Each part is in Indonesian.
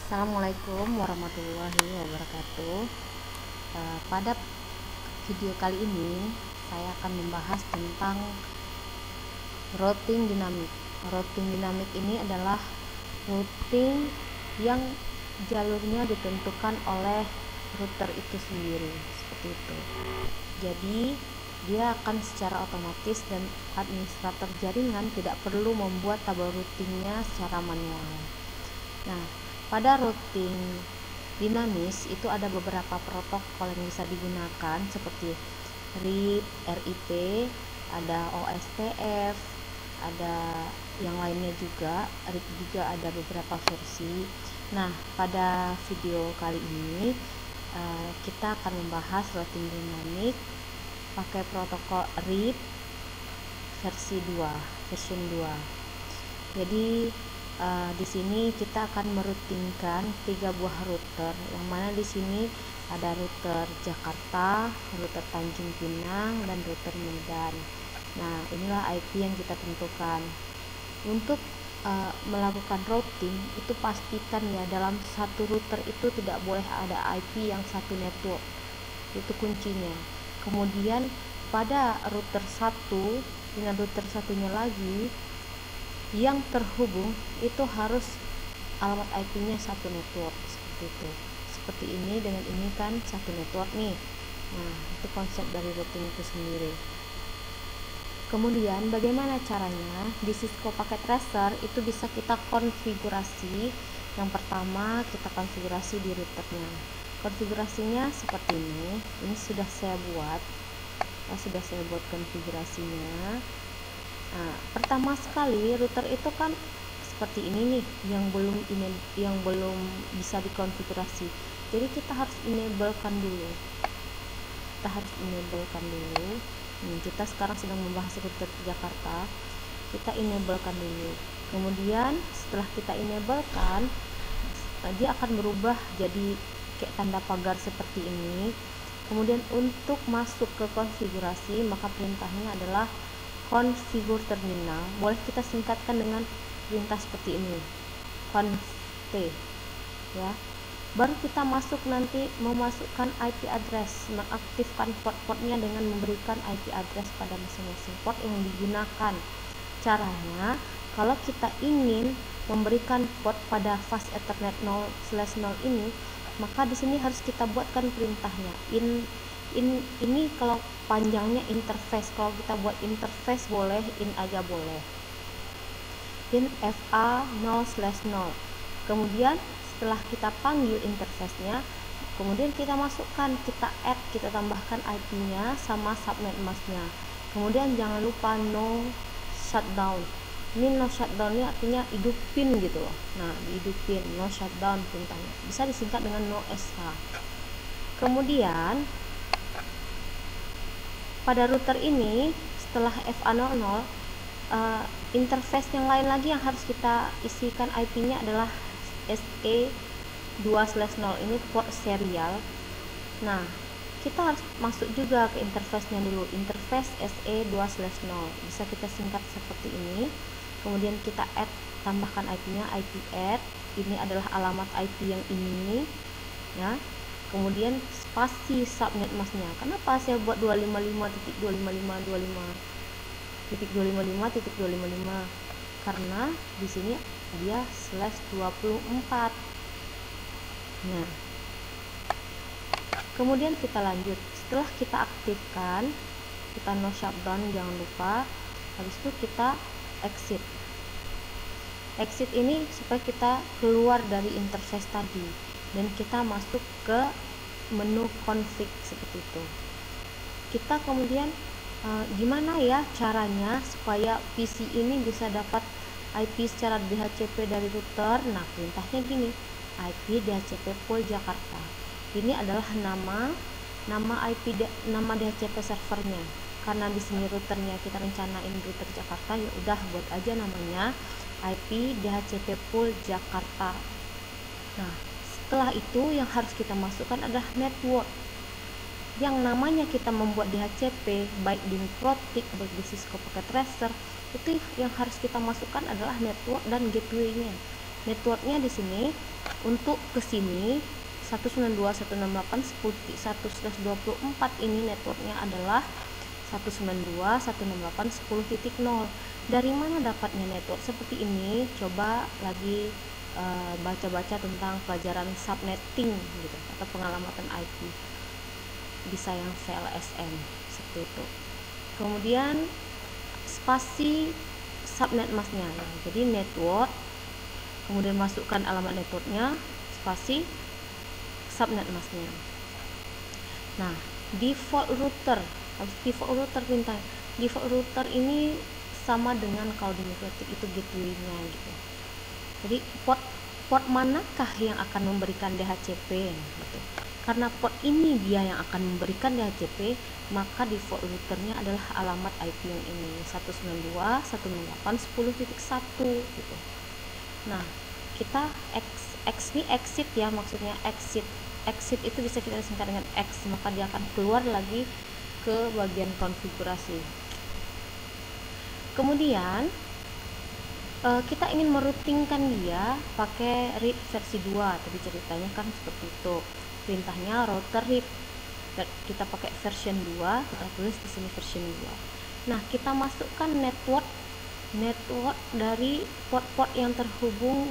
Assalamualaikum warahmatullahi wabarakatuh. Pada video kali ini saya akan membahas tentang routing dinamik. Routing dinamik ini adalah routing yang jalurnya ditentukan oleh router itu sendiri, seperti itu. Jadi dia akan secara otomatis dan administrator jaringan tidak perlu membuat tabel routingnya secara manual. Nah, pada routing dinamis itu ada beberapa protokol yang bisa digunakan seperti RIP, ada OSPF, ada yang lainnya juga. RIP juga ada beberapa versi. Nah, pada video kali ini kita akan membahas routing dinamik pakai protokol RIP version 2. Jadi di sini kita akan merutingkan 3 buah router, yang mana di sini ada router Jakarta, router Tanjung Pinang, dan router Medan. Nah, inilah IP yang kita tentukan. Untuk melakukan routing itu pastikan ya dalam satu router itu tidak boleh ada IP yang satu network, itu kuncinya. Kemudian pada router satu dengan router satunya lagi yang terhubung itu harus alamat IP-nya satu network, seperti itu. Seperti ini dengan ini kan satu network nih. Nah, itu konsep dari routing itu sendiri. Kemudian bagaimana caranya? Di Cisco Packet Tracer itu bisa kita konfigurasi. Yang pertama kita konfigurasi di routernya. Konfigurasinya seperti ini. Ini sudah saya buat konfigurasinya. Nah, pertama sekali router itu kan seperti ini nih, yang belum bisa dikonfigurasi. Jadi kita harus enablekan dulu. Kita sekarang sedang membahas router Jakarta. Kita enablekan dulu. Kemudian setelah kita enablekan, dia akan berubah jadi kayak tanda pagar seperti ini. Kemudian untuk masuk ke konfigurasi, maka perintahnya adalah configure terminal. Boleh kita singkatkan dengan perintah seperti ini, conft, ya. Baru kita masuk nanti memasukkan IP address, mengaktifkan port-portnya dengan memberikan IP address pada masing-masing port yang digunakan. Caranya, kalau kita ingin memberikan port pada fast ethernet 0/0 ini, maka di sini harus kita buatkan perintahnya. Ini kalau panjangnya interface. Kalau kita buat interface boleh, in aja boleh. In FA 0/0. Kemudian setelah kita panggil interface-nya, kemudian kita masukkan, kita add, kita tambahkan IP-nya sama subnet mask-nya. Kemudian jangan lupa no shutdown. Ini no shutdown ini artinya hidupin gitu loh. Nah, dihidupin, no shutdown perintahnya. Bisa disingkat dengan no sh. Kemudian pada router ini setelah FA00, interface yang lain lagi yang harus kita isikan IP-nya adalah SE2/0. Ini port serial. Nah, kita harus masuk juga ke interface-nya dulu, interface SE2/0. Bisa kita singkat seperti ini. Kemudian kita add, tambahkan IP-nya, IP add. Ini adalah alamat IP yang ini, ya. Kemudian spasi subnet mask-nya. Kenapa saya buat 255.255.255.255? Karena di sini dia /24. Nah, kemudian kita lanjut. Setelah kita aktifkan, kita no shutdown, jangan lupa. Habis itu kita exit. Exit ini supaya kita keluar dari interface tadi dan kita masuk ke menu config seperti itu. Kita kemudian gimana ya caranya supaya PC ini bisa dapat IP secara DHCP dari router? Nah, perintahnya gini, IP DHCP pool Jakarta. Ini adalah nama DHCP servernya. Karena di sini routernya kita rencanain router Jakarta, ya udah buat aja namanya IP DHCP pool Jakarta. Nah, setelah itu yang harus kita masukkan adalah network. Yang namanya kita membuat DHCP baik di Protik, baik di Cisco Packet Tracer, itu yang harus kita masukkan adalah network dan gateway-nya. networknya di sini untuk ke sini 192.168.1.1/24 ini networknya adalah 192.168.10.0. Dari mana dapatnya network seperti ini? Coba lagi baca-baca tentang pelajaran subnetting gitu, atau pengalamatan IP, bisa yang VLSN seperti itu. Kemudian spasi subnet masknya, jadi network, kemudian masukkan alamat networknya, spasi subnet masknya. Nah, default router perintah default router ini sama dengan kalau di Mikrotik itu gateway-nya gitu. Jadi port manakah yang akan memberikan DHCP gitu. Karena port ini dia yang akan memberikan DHCP, maka default routernya adalah alamat IP yang ini 192.168.10.1 gitu. Nah, kita X ini exit ya, maksudnya exit itu bisa kita singkat dengan X, maka dia akan keluar lagi ke bagian konfigurasi. Kemudian kita ingin meroutingkan dia pakai read versi 2, tadi ceritanya kan seperti itu, perintahnya router read, kita pakai version 2, kita tulis di sini version 2. Nah, kita masukkan network dari port-port yang terhubung,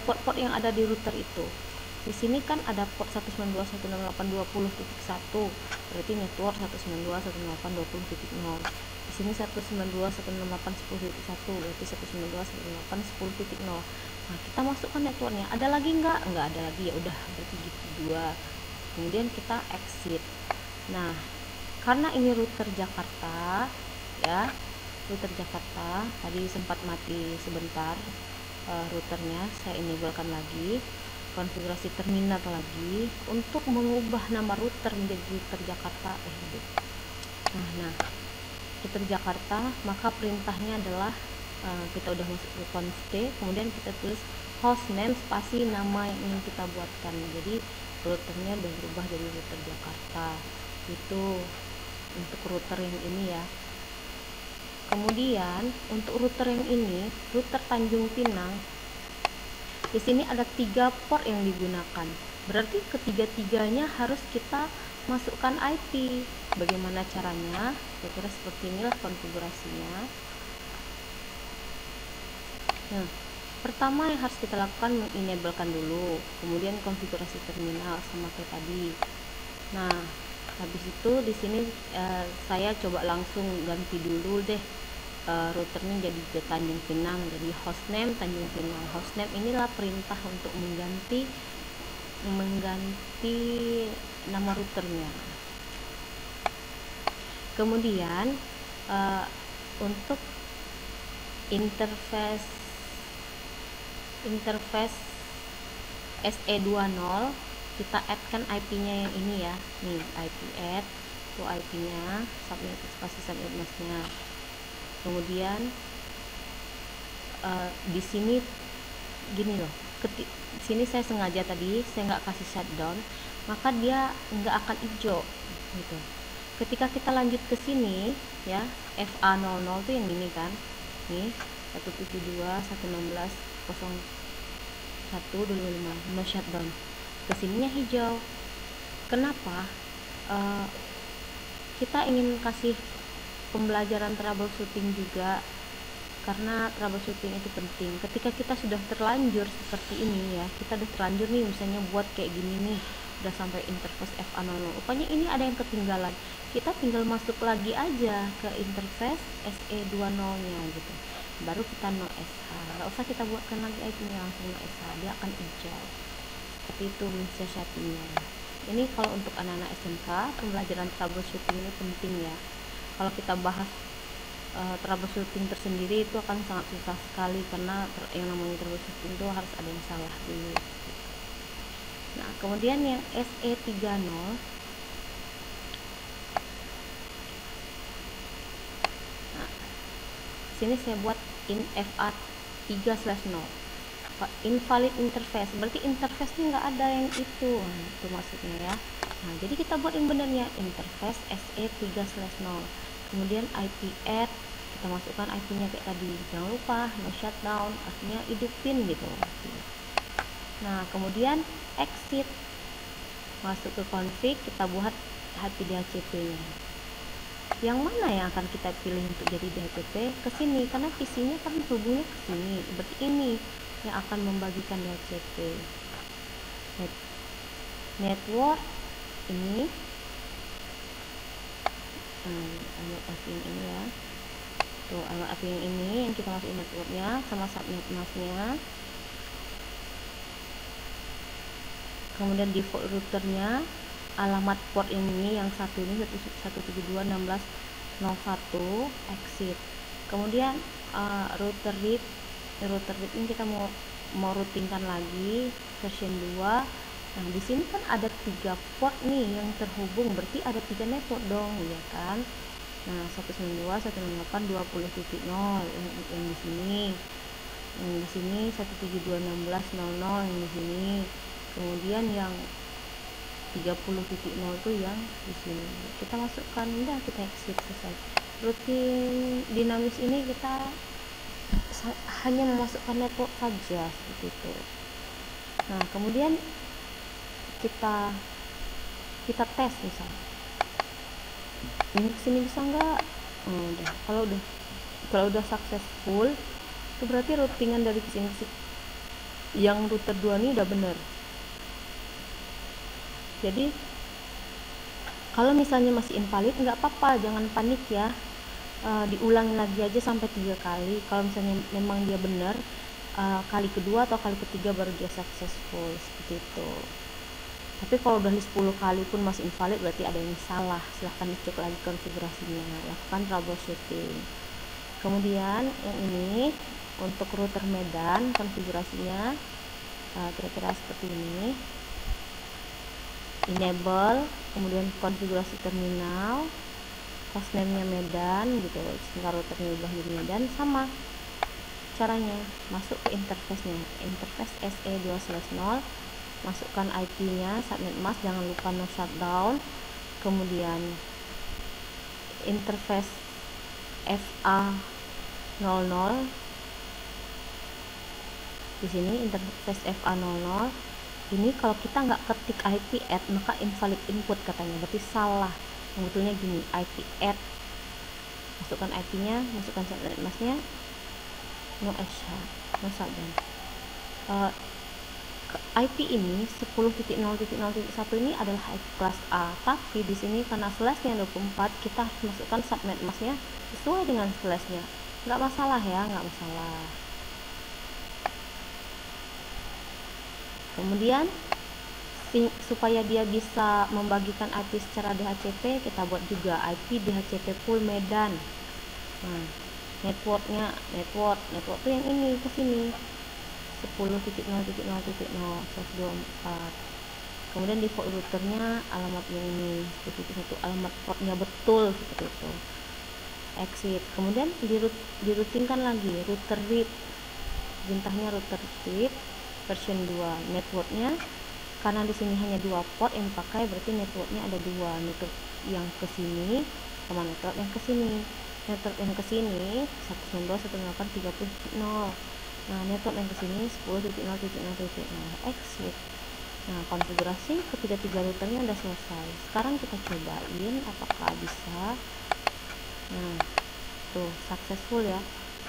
port-port yang ada di router itu. Di sini kan ada port 192.168.20.1, berarti network 192.168.20.0. Di sini 192.168.10.1, berarti 192.168.10.0. Nah, kita masukkan networknya. Ada lagi nggak ada lagi, ya udah berarti gitu dua. Kemudian kita exit. Nah, karena ini router Jakarta ya, router Jakarta tadi sempat mati sebentar, routernya saya enablekan lagi, konfigurasi terminal lagi untuk mengubah nama router menjadi router Jakarta. Nah, router Jakarta, maka perintahnya adalah kita udah masuk ke const, kemudian kita tulis hostname spasi nama yang ingin kita buatkan. Jadi routernya udah berubah jadi router Jakarta. Itu untuk router yang ini ya. Kemudian untuk router yang ini, router Tanjung Pinang, di sini ada 3 port yang digunakan. Berarti ketiga-tiganya harus kita masukkan IP. Bagaimana caranya? Kira-kira seperti inilah konfigurasinya. Nah, pertama yang harus kita lakukan mengenablekan dulu, kemudian konfigurasi terminal sama kayak tadi. Nah, habis itu di sini saya coba langsung ganti dulu deh routernya jadi ke Tanjung Pinang, jadi hostname Tanjung Pinang. Hostname inilah perintah untuk mengganti nama routernya. Kemudian untuk interface SE20 kita add-kan IP-nya yang ini ya, nih IP add, itu IP-nya, subnet spasi subnet masknya. Kemudian di sini gini loh, sini saya sengaja tadi saya nggak kasih shutdown, maka dia nggak akan hijau gitu. Ketika kita lanjut ke sini ya, FA00 tuh yang ini kan, nih 172.116.01.25 no shutdown, kesininya hijau. Kenapa? Kita ingin kasih pembelajaran troubleshooting juga, karena troubleshooting itu penting. Ketika kita sudah terlanjur seperti ini ya, kita udah terlanjur nih misalnya buat kayak gini nih, udah sampai interface FA00, rupanya ini ada yang ketinggalan, kita tinggal masuk lagi aja ke interface SE20 nya gitu, baru kita no SH, nggak usah kita buatkan lagi IP nya, langsung no SH, dia akan hijau. Seperti itu mensiasatinya. Ini kalau untuk anak-anak SMK, pembelajaran troubleshooting ini penting ya. Kalau kita bahas troubleshooting tersendiri itu akan sangat susah sekali, karena yang namanya troubleshooting itu harus ada yang salah dulu. Nah, kemudian yang SE30, nah, sini saya buat in FA3/0 invalid interface, berarti interface-nya nggak ada yang itu maksudnya ya. Nah, jadi kita buat yang benarnya interface SE3/0, kemudian IP add kita masukkan IP-nya kayak tadi. Jangan lupa no shutdown, artinya hidupin gitu. Nah, kemudian exit, masuk ke config, kita buat IP DHCP-nya. Yang mana yang akan kita pilih untuk jadi DHCP? Ke sini, karena PC-nya kan hubungnya ke sini. Berarti ini yang akan membagikan DHCP. Network ini, alamat IP yang ini ya. Tuh, alamat IP yang ini yang kita masukin networknya sama subnet masknya. Kemudian default routernya, alamat port yang ini, yang satu ini 172.16.01, exit. Kemudian router read ini kita mau routingkan lagi version 2. Nah, di sini kan ada 3 port nih yang terhubung, berarti ada 3 network dong, ya kan? Nah, 192.168.20.0 yang di sini. Yang di sini 172.16.00 yang di sini. Kemudian yang 30.0 itu yang di sini. Kita masukkan, udah kita exit, selesai. Routing dinamis ini kita hanya memasukkan network saja seperti itu. Nah, kemudian kita tes misalnya ini kesini bisa nggak. Kalau udah successful itu berarti routingan dari kesini yang router 2 ini udah bener. Jadi kalau misalnya masih invalid nggak apa-apa, jangan panik ya, diulangi lagi aja sampai 3 kali. Kalau misalnya memang dia benar, kali kedua atau kali ketiga baru dia successful, seperti itu. Tapi kalau udah 10 kali pun masih invalid, berarti ada yang salah. Silahkan dicek lagi konfigurasinya, lakukan troubleshooting. Kemudian yang ini untuk router Medan, konfigurasinya kira-kira seperti ini. Enable, kemudian konfigurasi terminal, hostname-nya Medan gitu, sehingga routernya ubah jadi Medan. Sama caranya, masuk ke interface-nya, interface SE2/0, masukkan IP-nya, subnet mask, jangan lupa no shutdown. Kemudian interface FA00, di sini interface FA00 ini kalau kita nggak ketik IP add maka invalid input katanya, berarti salah. Yang betulnya gini, IP add, masukkan IP-nya, masukkan subnet masknya, no shutdown. IP ini 10.0.0.1 ini adalah IP kelas A, tapi di sini karena slashnya 24, kita harus masukkan subnet masknya sesuai dengan slashnya. Nggak masalah ya, nggak masalah. Kemudian supaya dia bisa membagikan IP secara DHCP, kita buat juga IP DHCP pool Medan. Nah, network itu yang ini ke sini 10.0.0.124. Kemudian default routernya alamat yang ini seperti itu, alamat portnya betul seperti itu. Exit. Kemudian diroutingkan lagi router read, perintahnya router read version 2. Networknya karena di sini hanya 2 port yang dipakai, berarti networknya ada 2, network yang ke sini sama network yang ke sini. Network yang ke sini 192.168.30.0. Nah, network yang ke sini 10.0.0.0. Exit. Nah, konfigurasi ketiga routernya udah selesai. Sekarang kita cobain apakah bisa. Nah, tuh successful ya.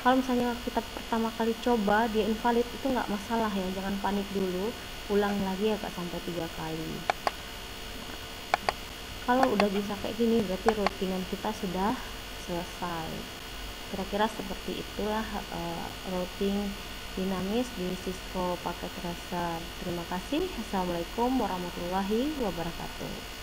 Kalau misalnya kita pertama kali coba dia invalid, itu nggak masalah ya, jangan panik dulu, ulang lagi ya Kak sampai 3 kali. Kalau udah bisa kayak gini berarti routingan kita sudah selesai. Kira-kira seperti itulah routing dinamis di Cisco Packet Tracer. Terima kasih. Assalamualaikum warahmatullahi wabarakatuh.